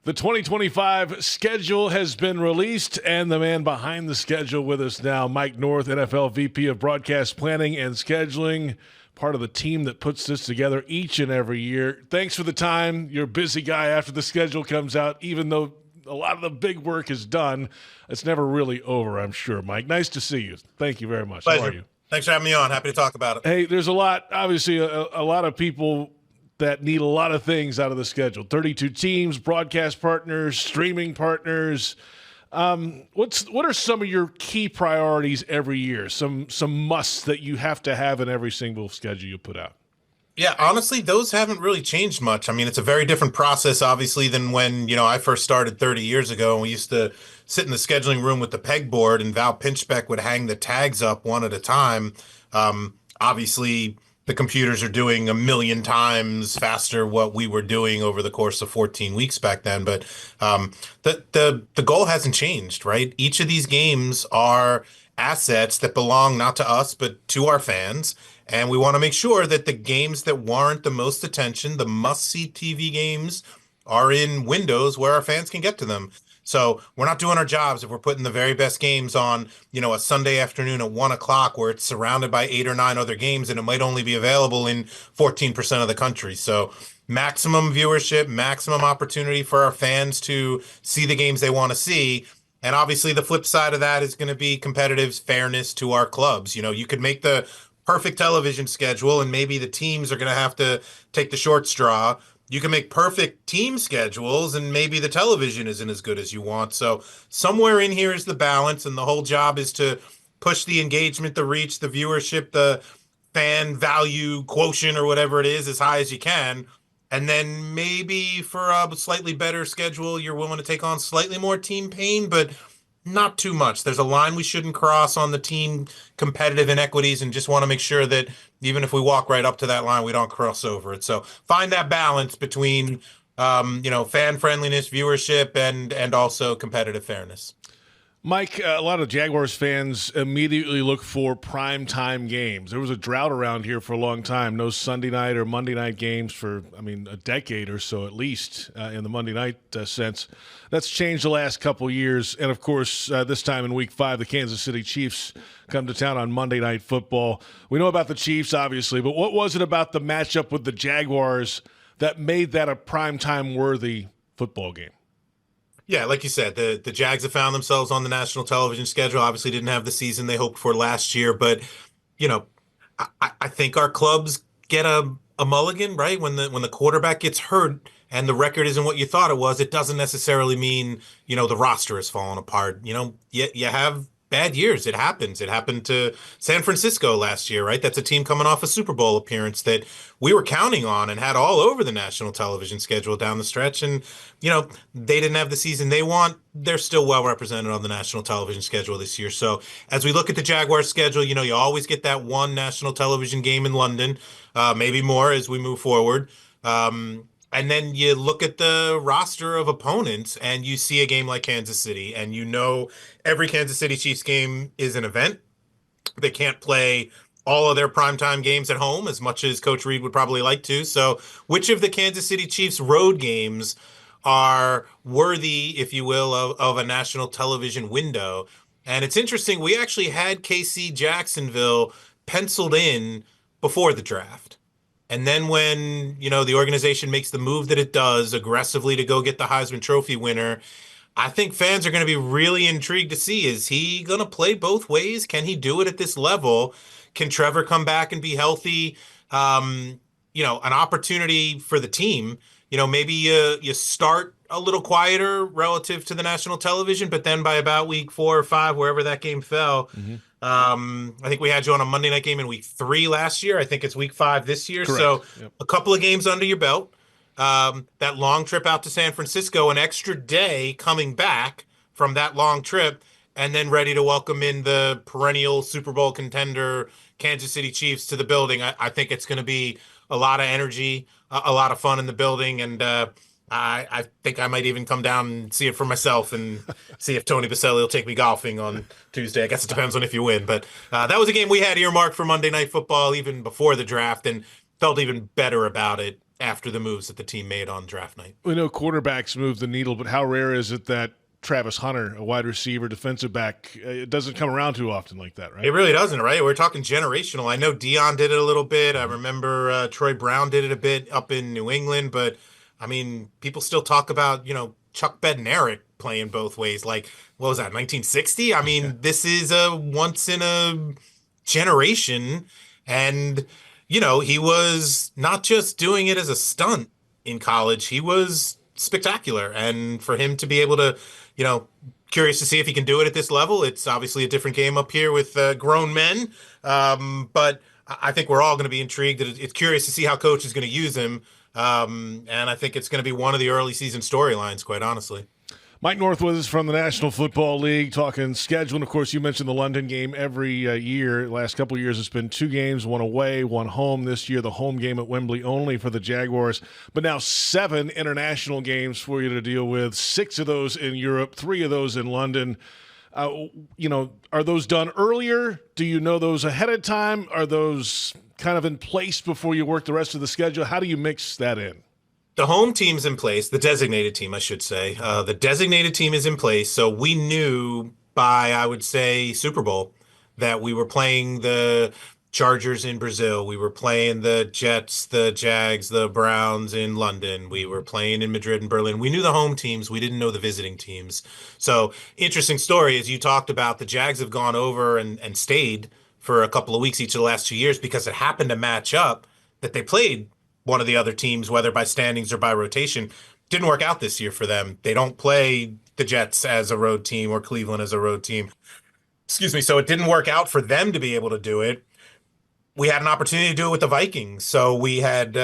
The 2025 schedule has been released, and the man behind the schedule with us now, Mike North, NFL VP of Broadcast Planning and Scheduling, part of the team that puts this together each and every year. Thanks for the time. You're a busy guy after the schedule comes out, even though a lot of the big work is done. It's never really over, I'm sure, Mike. Nice to see you. Thank you very much. Pleasure. How are you? Thanks for having me on. Happy to talk about it. Hey, there's a lot, obviously, a lot of people that need a lot of things out of the schedule. 32 teams, broadcast partners, streaming partners. What are some of your key priorities every year? Some musts that you have to have in every single schedule you put out? Yeah, honestly, those haven't really changed much. I mean, it's a very different process, obviously, than when, I first started 30 years ago, and we used to sit in the scheduling room with the pegboard, and Val Pinchbeck would hang the tags up one at a time. Obviously, the computers are doing a million times faster what we were doing over the course of 14 weeks back then. But the goal hasn't changed, right? Each of these games are assets that belong not to us, but to our fans. And we want to make sure that the games that warrant the most attention, the must-see TV games, are in windows where our fans can get to them. So we're not doing our jobs if we're putting the very best games on, a Sunday afternoon at 1 o'clock where it's surrounded by 8 or 9 other games and it might only be available in 14% of the country. So maximum viewership, maximum opportunity for our fans to see the games they want to see. And obviously the flip side of that is going to be competitive fairness to our clubs. You could make the perfect television schedule and maybe the teams are going to have to take the short straw. You can make perfect team schedules and maybe the television isn't as good as you want. So somewhere in here is the balance, and the whole job is to push the engagement, the reach, the viewership, the fan value quotient or whatever it is as high as you can. And then maybe for a slightly better schedule, you're willing to take on slightly more team pain, but not too much. There's a line we shouldn't cross on the team competitive inequities, and just want to make sure that even if we walk right up to that line, we don't cross over it. So find that balance between, fan friendliness, viewership, and also competitive fairness. Mike, a lot of Jaguars fans immediately look for primetime games. There was a drought around here for a long time. No Sunday night or Monday night games for, a decade or so at least in the Monday night sense. That's changed the last couple years. And, of course, this time in Week 5, the Kansas City Chiefs come to town on Monday Night Football. We know about the Chiefs, obviously, but what was it about the matchup with the Jaguars that made that a primetime-worthy football game? Yeah, like you said, the Jags have found themselves on the national television schedule. Obviously didn't have the season they hoped for last year, but I think our clubs get a mulligan, right? When the quarterback gets hurt and the record isn't what you thought it was, it doesn't necessarily mean, the roster has fallen apart. You have bad years. It happens. It happened to San Francisco last year, right? That's a team coming off a Super Bowl appearance that we were counting on and had all over the national television schedule down the stretch. And, they didn't have the season they want. They're still well represented on the national television schedule this year. So as we look at the Jaguars schedule, you always get that one national television game in London, maybe more as we move forward. And then you look at the roster of opponents and you see a game like Kansas City, and every Kansas City Chiefs game is an event. They can't play all of their primetime games at home as much as Coach Reid would probably like to. So which of the Kansas City Chiefs road games are worthy, if you will, of a national television window? And it's interesting. We actually had KC Jacksonville penciled in before the draft. And then when, the organization makes the move that it does aggressively to go get the Heisman Trophy winner, I think fans are going to be really intrigued to see, is he going to play both ways? Can he do it at this level? Can Trevor come back and be healthy? An opportunity for the team. Maybe you start a little quieter relative to the national television, but then by about week 4 or 5, wherever that game fell, I think we had you on a Monday night game in week 3 last year. I think it's week 5 this year. Correct. So Yep. A couple of games under your belt. That long trip out to San Francisco, an extra day coming back from that long trip, and then ready to welcome in the perennial Super Bowl contender Kansas City Chiefs to the building. I think it's going to be a lot of energy, a lot of fun in the building, and I think I might even come down and see it for myself and see if Tony Baselli will take me golfing on Tuesday. I guess it depends on if you win. But that was a game we had earmarked for Monday Night Football even before the draft, and felt even better about it after the moves that the team made on draft night. We know quarterbacks move the needle, but how rare is it that Travis Hunter, a wide receiver, defensive back, it doesn't come around too often like that, It right? really doesn't, right? We're talking generational. I know Dion did it a little bit. I Mhm. remember Troy Brown did it a bit up in New England, but I mean, people still talk about, Chuck Bednarik playing both ways. Like, what was that, 1960? I Yeah. mean, this is a once in a generation. And, he was not just doing it as a stunt in college, he was spectacular. And for him to be able to, you know, curious to see if he can do it at this level. It's obviously a different game up here with grown men, but I think we're all going to be intrigued. It's curious to see how coach is going to use him, and I think it's going to be one of the early season storylines, quite honestly. Mike North with us from the National Football League talking schedule. And of course, you mentioned the London game every year. Last couple of years, it's been 2 games, one away, one home. This year, the home game at Wembley only for the Jaguars. But now 7 international games for you to deal with, 6 of those in Europe, 3 of those in London. Are those done earlier? Do you know those ahead of time? Are those kind of in place before you work the rest of the schedule? How do you mix that in? The home team's in place, the designated team, I should say. The designated team is in place, so we knew by, I would say, Super Bowl that we were playing the Chargers in Brazil. We were playing the Jets, the Jags, the Browns in London. We were playing in Madrid and Berlin. We knew the home teams. We didn't know the visiting teams. So, interesting story, as you talked about, the Jags have gone over and stayed for a couple of weeks each of the last 2 years because it happened to match up that they played one of the other teams, whether by standings or by rotation. Didn't work out this year for them. They don't play the Jets as a road team or Cleveland as a road team. Excuse me. So it didn't work out for them to be able to do it. We had an opportunity to do it with the Vikings. So we had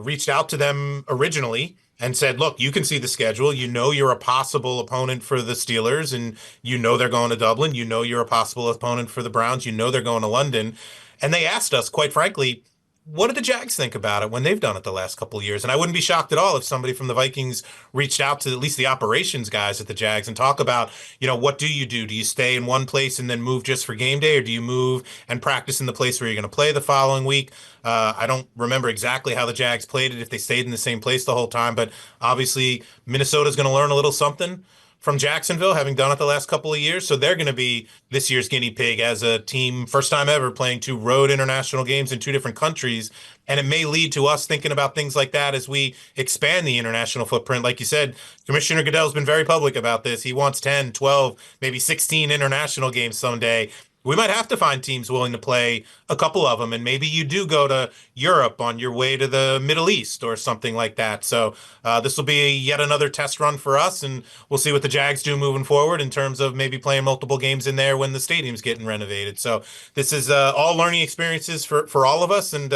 reached out to them originally and said, look, you can see the schedule. You know you're a possible opponent for the Steelers, and you know they're going to Dublin. You know you're a possible opponent for the Browns. You know they're going to London. And they asked us, quite frankly, what did the Jags think about it when they've done it the last couple of years? And I wouldn't be shocked at all if somebody from the Vikings reached out to at least the operations guys at the Jags and talk about, what do you do? Do you stay in one place and then move just for game day, or do you move and practice in the place where you're going to play the following week? I don't remember exactly how the Jags played it, if they stayed in the same place the whole time, but obviously Minnesota's going to learn a little something from Jacksonville, having done it the last couple of years. So they're going to be this year's guinea pig as a team, first time ever playing 2 road international games in 2 different countries. And it may lead to us thinking about things like that as we expand the international footprint. Like you said, Commissioner Goodell's been very public about this. He wants 10, 12, maybe 16 international games someday. We might have to find teams willing to play a couple of them, and maybe you do go to Europe on your way to the Middle East or something like that. So this will be yet another test run for us, and we'll see what the Jags do moving forward in terms of maybe playing multiple games in there when the stadium's getting renovated. So this is all learning experiences for all of us, and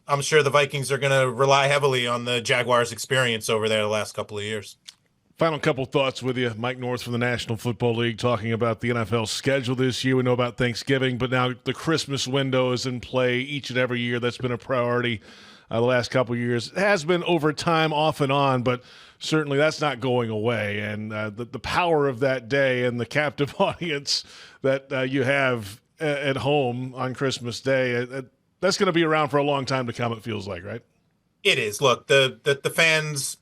I'm sure the Vikings are going to rely heavily on the Jaguars' experience over there the last couple of years. Final couple thoughts with you. Mike North from the National Football League talking about the NFL schedule this year. We know about Thanksgiving, but now the Christmas window is in play each and every year. That's been a priority the last couple of years. It has been over time, off and on, but certainly that's not going away. And the power of that day and the captive audience that you have at home on Christmas Day, that's going to be around for a long time to come, it feels like, right? It is. Look, the fans,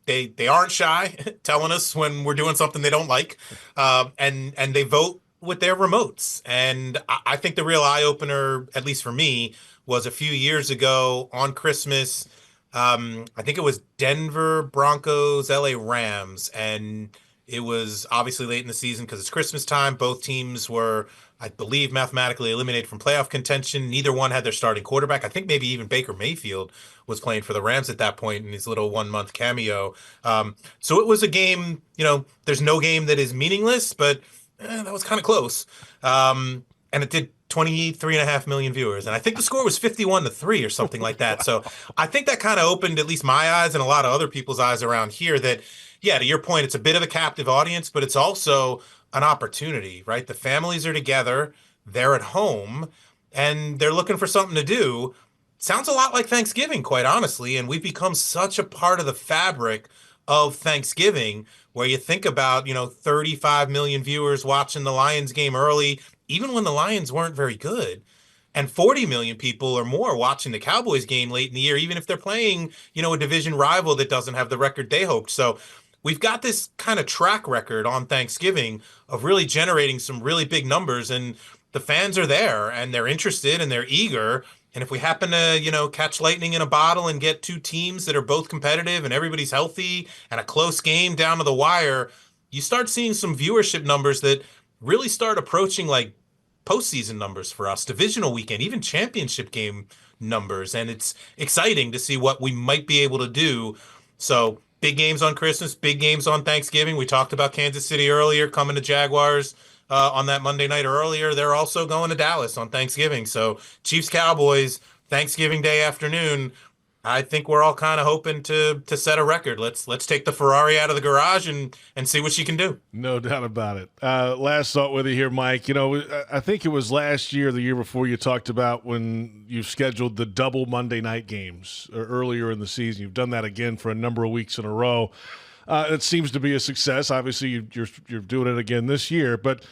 they aren't shy telling us when we're doing something they don't like, and they vote with their remotes. And I think the real eye opener, at least for me, was a few years ago on Christmas. I think it was Denver Broncos, LA Rams, and it was obviously late in the season because it's Christmas time. Both teams were, I believe, mathematically eliminated from playoff contention. Neither one had their starting quarterback. I think maybe even Baker Mayfield was playing for the Rams at that point in his little 1 month cameo. So it was a game, there's no game that is meaningless, but that was kind of close. And it did 23.5 million viewers. And I think the score was 51-3 or something like that. So I think that kind of opened at least my eyes and a lot of other people's eyes around here that, yeah, to your point, it's a bit of a captive audience, but it's also an opportunity, right? The families are together, they're at home, and they're looking for something to do. Sounds a lot like Thanksgiving, quite honestly. And we've become such a part of the fabric of Thanksgiving, where you think about, 35 million viewers watching the Lions game early, even when the Lions weren't very good. and 40 million people or more watching the Cowboys game late in the year, even if they're playing, a division rival that doesn't have the record they hoped. So we've got this kind of track record on Thanksgiving of really generating some really big numbers, and the fans are there and they're interested and they're eager. And if we happen to, catch lightning in a bottle and get two teams that are both competitive and everybody's healthy and a close game down to the wire, you start seeing some viewership numbers that really start approaching like postseason numbers for us, divisional weekend, even championship game numbers. And it's exciting to see what we might be able to do. So big games on Christmas, big games on Thanksgiving. We talked about Kansas City earlier, coming to Jaguars on that Monday night earlier. They're also going to Dallas on Thanksgiving. So Chiefs Cowboys, Thanksgiving Day afternoon. I think we're all kind of hoping to set a record. Let's take the Ferrari out of the garage and see what she can do. No doubt about it. Last thought with you here, Mike. I think it was last year, the year before, you talked about when you scheduled the double Monday night games earlier in the season. You've done that again for a number of weeks in a row. It seems to be a success. Obviously, you're doing it again this year. But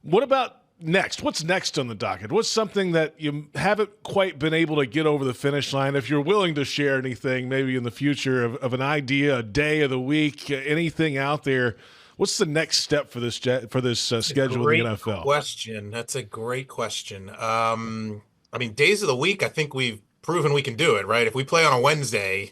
what about next? What's next on the docket? What's something that you haven't quite been able to get over the finish line? If you're willing to share anything, maybe in the future of an idea, a day of the week, anything out there, what's the next step for this schedule in the NFL? Question. That's a great question. Days of the week, I think we've proven we can do it, right? If we play on a Wednesday,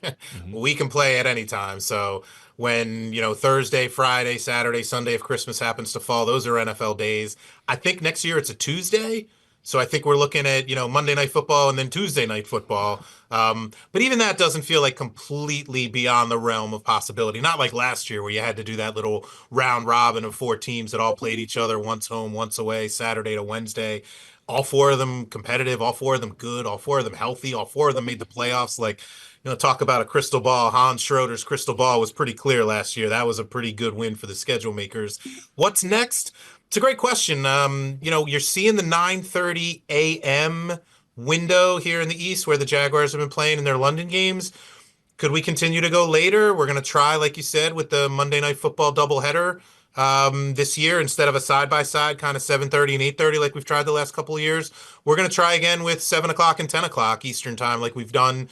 we can play at any time. So when, Thursday, Friday, Saturday, Sunday, if Christmas happens to fall, those are NFL days. I think next year it's a Tuesday. So I think we're looking at, Monday Night Football and then Tuesday Night Football. But even that doesn't feel like completely beyond the realm of possibility. Not like last year where you had to do that little round robin of four teams that all played each other once home, once away, Saturday to Wednesday. All four of them competitive, all four of them good, all four of them healthy, all four of them made the playoffs. Like, talk about a crystal ball. Hans Schroeder's crystal ball was pretty clear last year. That was a pretty good win for the schedule makers. What's next? It's a great question. You're seeing the 9:30 a.m. window here in the East where the Jaguars have been playing in their London games. Could we continue to go later? We're going to try, like you said, with the Monday Night Football doubleheader this year instead of a side-by-side kind of 7:30 and 8:30 like we've tried the last couple of years. We're going to try again with 7 o'clock and 10 o'clock Eastern time like we've done,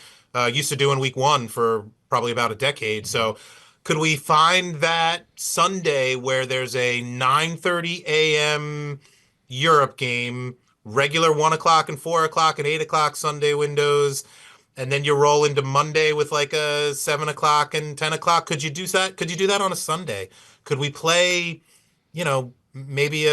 used to do in week one for probably about a decade. So could we find that Sunday where there's a 9:30 a.m. Europe game, regular 1 o'clock and 4 o'clock and 8 o'clock Sunday windows, and then you roll into Monday with like a 7 o'clock and 10 o'clock? Could you do that? Could you do that on a Sunday? Could we play, maybe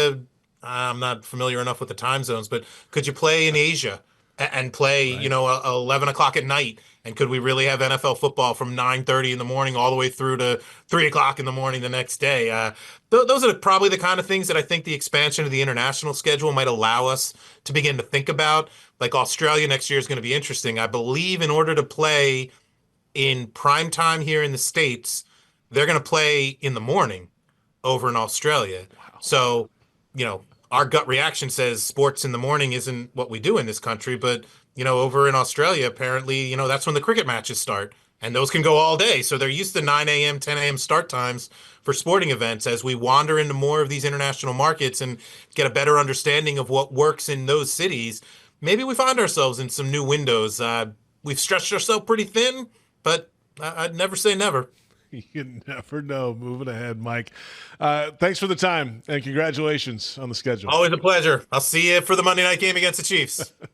I'm not familiar enough with the time zones, but could you play in Asia and play, Right. 11 o'clock at night? And could we really have NFL football from 9:30 in the morning all the way through to 3 o'clock in the morning the next day? Those are probably the kind of things that I think the expansion of the international schedule might allow us to begin to think about. Like Australia next year is going to be interesting. I believe in order to play in prime time here in the States, they're going to play in the morning over in Australia. Wow. So, our gut reaction says sports in the morning isn't what we do in this country, but over in Australia, apparently, that's when the cricket matches start, and those can go all day. So they're used to 9 a.m., 10 a.m. start times for sporting events. As we wander into more of these international markets and get a better understanding of what works in those cities, maybe we find ourselves in some new windows. We've stretched ourselves pretty thin, but I'd never say never. You never know. Moving ahead, Mike. Thanks for the time, and congratulations on the schedule. Always a pleasure. I'll see you for the Monday night game against the Chiefs.